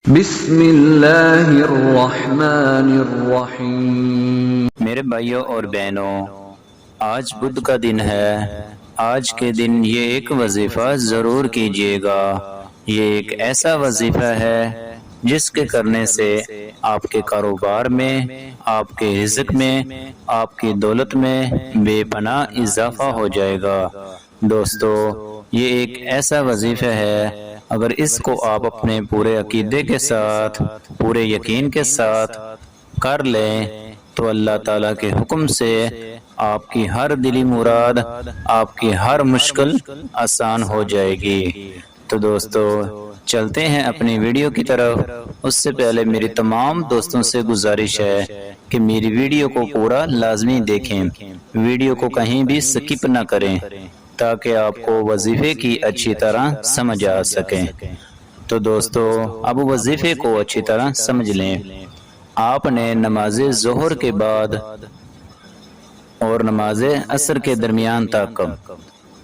بسم اللہ الرحمن الرحیم۔ میرے بھائیوں اور بہنوں، آج بدھ کا دن ہے۔ آج کے دن یہ ایک وظیفہ ضرور کیجیے گا۔ یہ ایک ایسا وظیفہ ہے جس کے کرنے سے آپ کے کاروبار میں، آپ کے رزق میں، آپ کی دولت میں بے پناہ اضافہ ہو جائے گا۔ دوستو، یہ ایک ایسا وظیفہ ہے، اگر اس کو آپ اپنے پورے عقیدے کے ساتھ، پورے یقین کے ساتھ کر لیں تو اللہ تعالیٰ کے حکم سے آپ کی ہر دلی مراد، آپ کی ہر مشکل آسان ہو جائے گی۔ تو دوستو، چلتے ہیں اپنی ویڈیو کی طرف۔ اس سے پہلے میری تمام دوستوں سے گزارش ہے کہ میری ویڈیو کو پورا لازمی دیکھیں، ویڈیو کو کہیں بھی سکپ نہ کریں تاکہ آپ کو وظیفے کی اچھی طرح سمجھ آ سکیں۔ تو دوستو، اب وظیفے کو اچھی طرح سمجھ لیں۔ آپ نے نماز ظہر کے بعد اور نماز عصر کے درمیان تک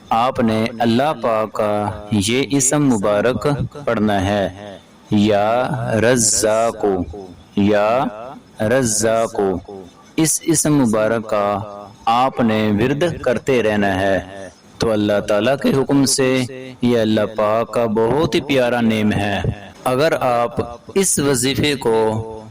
آپ نے اللہ پاک کا یہ اسم مبارک پڑھنا ہے، یا رزاق، یا رزاق۔ اس اسم مبارک کا آپ نے ورد کرتے رہنا ہے۔ تو اللہ تعالیٰ کے حکم سے یہ اللہ پاک کا بہت ہی پیارا نیم ہے۔ اگر آپ اس وظیفے کو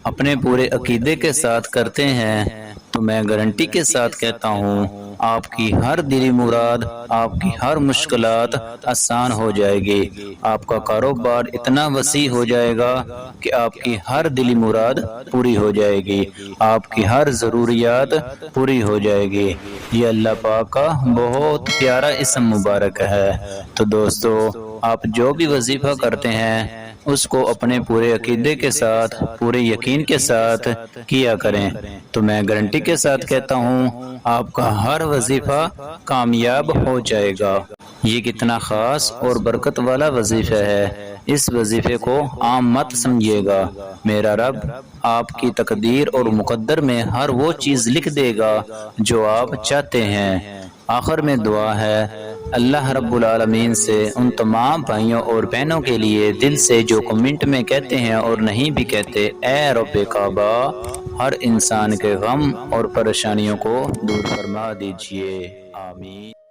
اپنے پورے عقیدے کے ساتھ کرتے ہیں تو میں گارنٹی کے ساتھ کہتا ہوں، آپ کی ہر دلی مراد، آپ کی ہر مشکلات آسان ہو جائے گی۔ آپ کا کاروبار اتنا وسیع ہو جائے گا کہ آپ کی ہر دلی مراد پوری ہو جائے گی، آپ کی ہر ضروریات پوری ہو جائے گی۔ یہ اللہ پاک کا بہت پیارا اسم مبارک ہے۔ تو دوستو، آپ جو بھی وظیفہ کرتے ہیں اس کو اپنے پورے عقیدے کے ساتھ، پورے یقین کے ساتھ کیا کریں، تو میں گارنٹی کے ساتھ کہتا ہوں آپ کا ہر وظیفہ کامیاب ہو جائے گا۔ یہ کتنا خاص اور برکت والا وظیفہ ہے، اس وظیفے کو عام مت سمجھیے گا۔ میرا رب آپ کی تقدیر اور مقدر میں ہر وہ چیز لکھ دے گا جو آپ چاہتے ہیں۔ آخر میں دعا ہے، اللہ رب العالمین سے ان تمام بھائیوں اور بہنوں کے لیے دل سے جو کمنٹ میں کہتے ہیں اور نہیں بھی کہتے، اے رب کعبہ ہر انسان کے غم اور پریشانیوں کو دور فرما دیجئے، آمین۔